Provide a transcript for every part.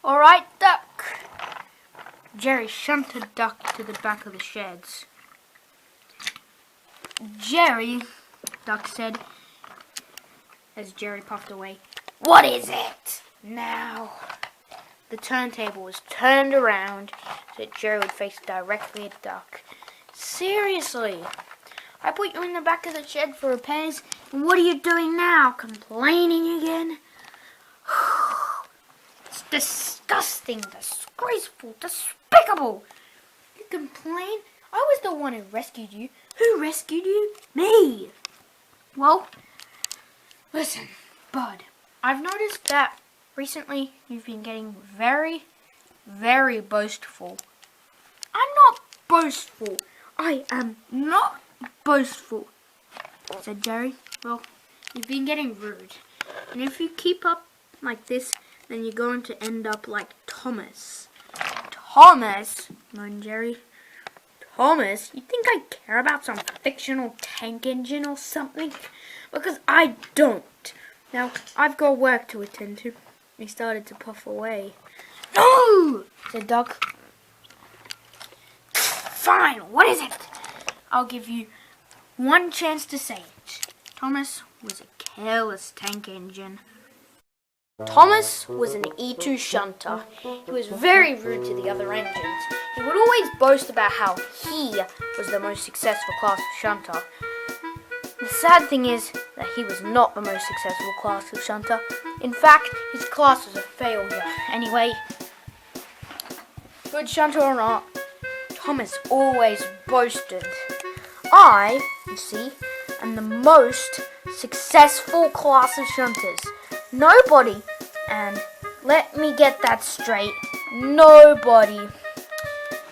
All right, duck. Jerry shunted Duck to the back of the sheds. Jerry, Duck said, as Jerry puffed away, "What is it now?" The turntable was turned around so that Jerry would face directly at Duck. "Seriously, I put you in the back of the shed for repairs, and what are you doing now? Complaining again?" "It's disgusting, disgraceful, despicable. You complain? I was the one who rescued you. Who rescued you? Me." "Well, listen, Bud, I've noticed that recently you've been getting very, very boastful." "I'm not boastful. I am not boastful," said Jerry. "Well, you've been getting rude. And if you keep up like this, then you're going to end up like Thomas." "Thomas?" moaned Jerry. "Thomas? You think I care about some fictional tank engine or something? Because I don't. Now, I've got work to attend to." He started to puff away. "No!" said Duck. "Fine, what is it?" "I'll give you one chance to say it. Thomas was a careless tank engine." Thomas was an E2 shunter. He was very rude to the other engines. He would always boast about how he was the most successful class of shunter. The sad thing is that he was not the most successful class of shunter. In fact, his class was a failure. Anyway, good shunter or not, Thomas always boasted, "I, you see, am the most successful class of shunters. Nobody, and let me get that straight, nobody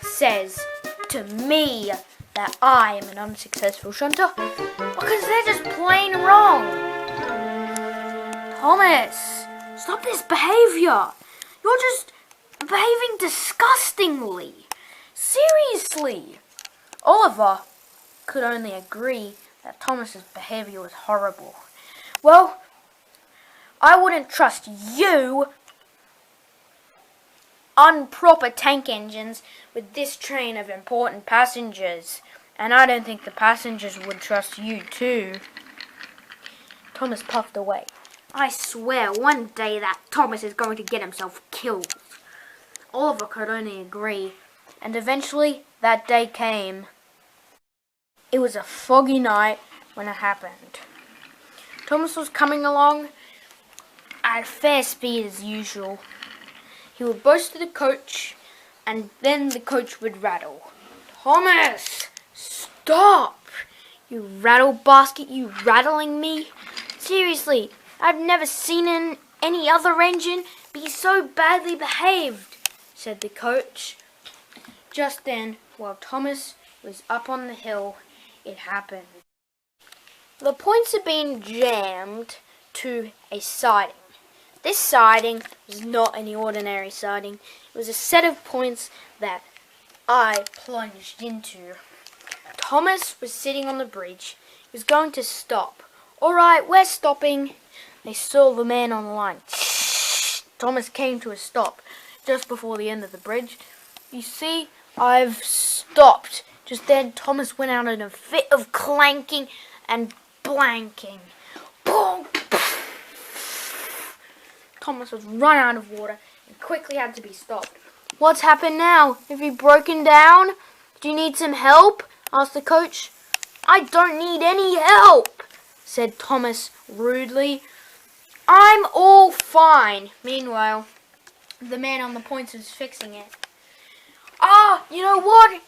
says to me that I am an unsuccessful shunter, because they're just plain wrong." "Thomas, stop this behavior. You're just behaving disgustingly. Seriously." Oliver could only agree that Thomas's behavior was horrible. "Well, I wouldn't trust you unproper tank engines with this train of important passengers. And I don't think the passengers would trust you too." Thomas puffed away. "I swear one day that Thomas is going to get himself killed." Oliver could only agree, and eventually that day came. It was a foggy night when it happened. Thomas was coming along at fair speed as usual. He would boast to the coach, and then the coach would rattle. "Thomas, stop! You rattle basket, you rattling me? Seriously, I've never seen any other engine be so badly behaved," said the coach. Just then, while Thomas was up on the hill, it happened. The points had been jammed to a siding. This siding was not any ordinary siding. It was a set of points that I plunged into. Thomas was sitting on the bridge. He was going to stop. "All right, we're stopping." They saw the man on the line. Shh! Thomas came to a stop just before the end of the bridge. "You see, I've stopped." Just then, Thomas went out in a fit of clanking and blanking. Boom! Thomas was run out of water and quickly had to be stopped. "What's happened now? Have you broken down? Do you need some help?" asked the coach. "I don't need any help," said Thomas rudely. "I'm all fine." Meanwhile, the man on the points was fixing it. You know what?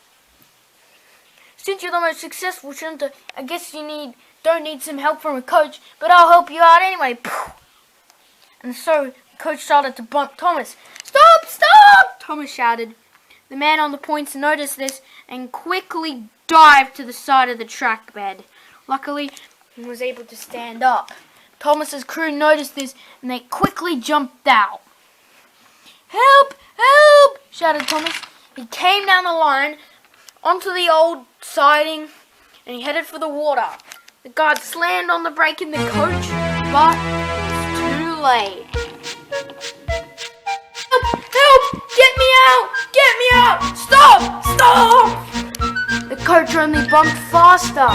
Since you're the most successful shunter, I guess you don't need some help from a coach, but I'll help you out anyway." And so the coach started to bump Thomas. "Stop! Stop!" Thomas shouted. The man on the points noticed this and quickly dived to the side of the track bed. Luckily, he was able to stand up. Thomas's crew noticed this and they quickly jumped out. "Help! Help!" shouted Thomas. He came down the line onto the old siding and he headed for the water. The guard slammed on the brake in the coach, but it was too late. "Help! only bumped faster.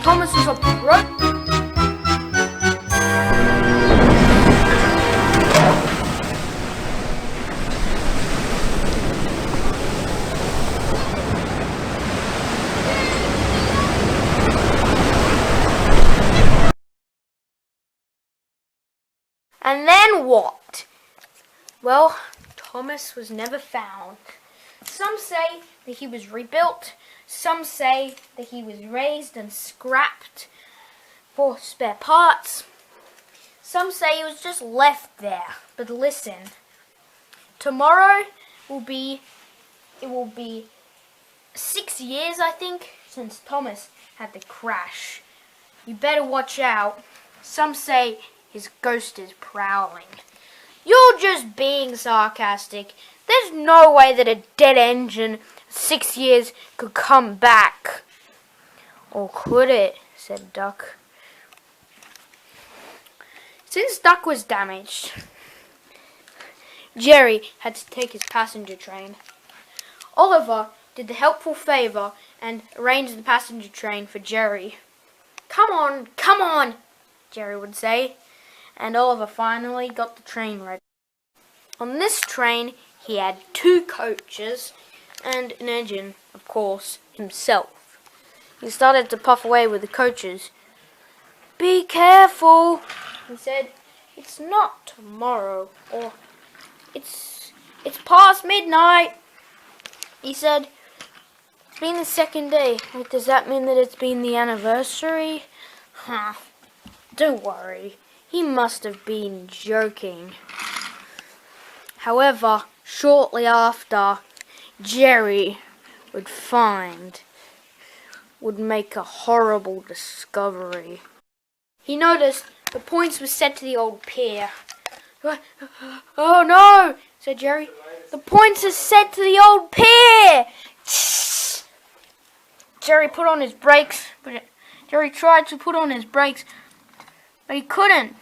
Thomas was a pro. And then what? Well, Thomas was never found. Some say that he was rebuilt. Some say that he was raised and scrapped for spare parts. Some say he was just left there. But listen, tomorrow will be 6 years, I think, since Thomas had the crash. You better watch out. Some say his ghost is prowling. You're just being sarcastic. There's no way that a dead engine 6 years could come back. Or could it? Said Duck. Since Duck was damaged, Jerry had to take his passenger train. Oliver did the helpful favour and arranged the passenger train for Jerry. Come on, Jerry would say. And Oliver finally got the train ready. On this train, he had 2 coaches and an engine, of course, himself. He started to puff away with the coaches. Be careful, he said. It's not tomorrow, or it's past midnight. He said, it's been the 2nd day. Does that mean that it's been the anniversary? Huh. Don't worry. He must have been joking. However, shortly after, Jerry would make a horrible discovery. He noticed the points were set to the old pier. Oh no, said Jerry. The points are set to the old pier. Jerry put on his brakes, Jerry tried to put on his brakes, but he couldn't.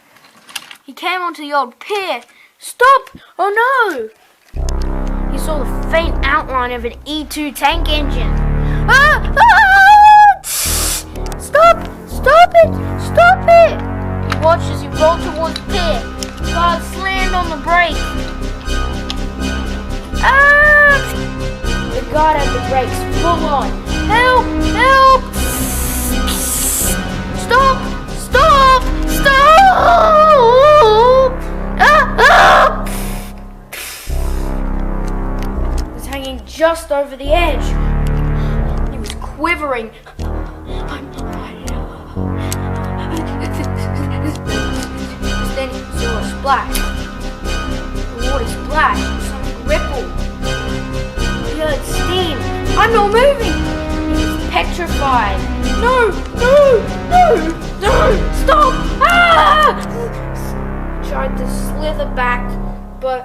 He came onto the old pier. Stop! Oh no! He saw the faint outline of an E2 tank engine. Ah! Ah! Stop! Stop it! Stop it! He watched as he rolled towards the pier. The car slammed on the brake. Ah! The guard had the brakes full on. Help! Help! Stop! Stop! Stop! He was hanging just over the edge. He was quivering. Then he saw a splash. The water splashed and something rippled. He heard steam. I'm not moving. He was petrified. No! No! No! No! Stop! Ah! Tried to slither back, but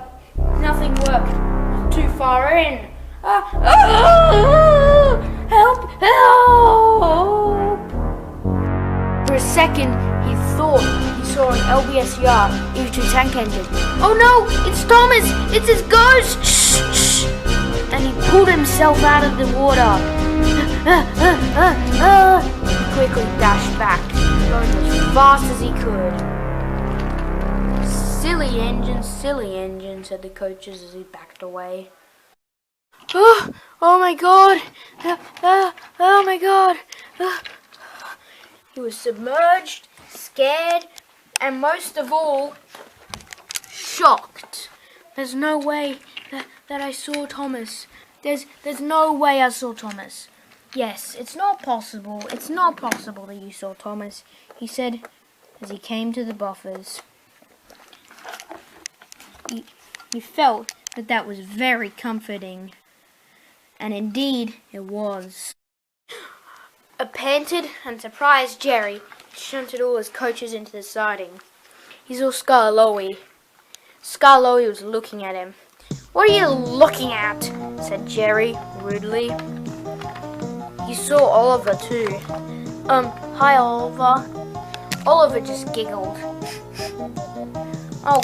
nothing worked. Too far in. Help! Help! For a second, he thought he saw an LBSER E2 tank engine. Oh no! It's Thomas! It's his ghost! Shh! Shh! And he pulled himself out of the water. He quickly dashed back, going as fast as he could. Silly engine, said the coaches as he backed away. Oh my God! Oh my God! He was submerged, scared, and most of all, shocked. There's no way that I saw Thomas. There's no way I saw Thomas. Yes, it's not possible. It's not possible that you saw Thomas, he said as he came to the buffers. He felt that was very comforting, and indeed it was. A panted and surprised Jerry shunted all his coaches into the siding. He saw Scarlowy. Scarlowy was looking at him. What are you looking at? Said Jerry rudely. He saw Oliver too. Hi Oliver. Oliver just giggled. Oh,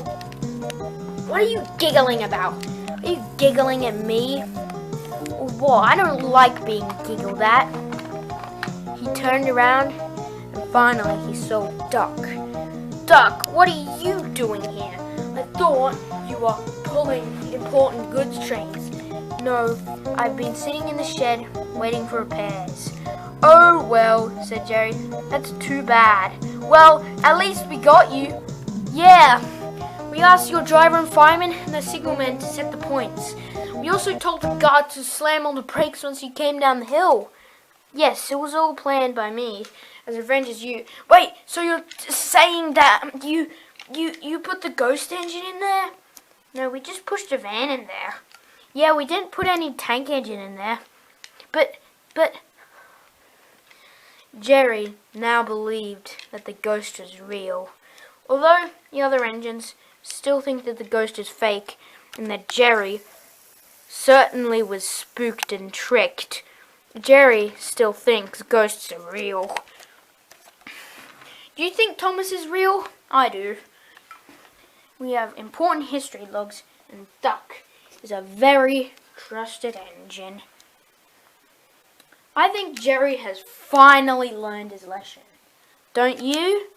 what are you giggling about? Are you giggling at me? Or what? I don't like being giggled at. He turned around and finally he saw Duck. Duck, what are you doing here? I thought you were pulling important goods trains. No, I've been sitting in the shed waiting for repairs. Oh well, said Jerry, that's too bad. Well, at least we got you. Yeah, we asked your driver and fireman and the signalman to set the points. We also told the guard to slam on the brakes once you came down the hill. Yes, it was all planned by me, as revenge as you. Wait, so you're saying that you put the ghost engine in there? No, we just pushed a van in there. Yeah, we didn't put any tank engine in there. But Jerry now believed that the ghost was real. Although the other engines still think that the ghost is fake and that Jerry certainly was spooked and tricked, Jerry still thinks ghosts are real. Do you think Thomas is real? I do. We have important history logs, and Duck is a very trusted engine. I think Jerry has finally learned his lesson. Don't you?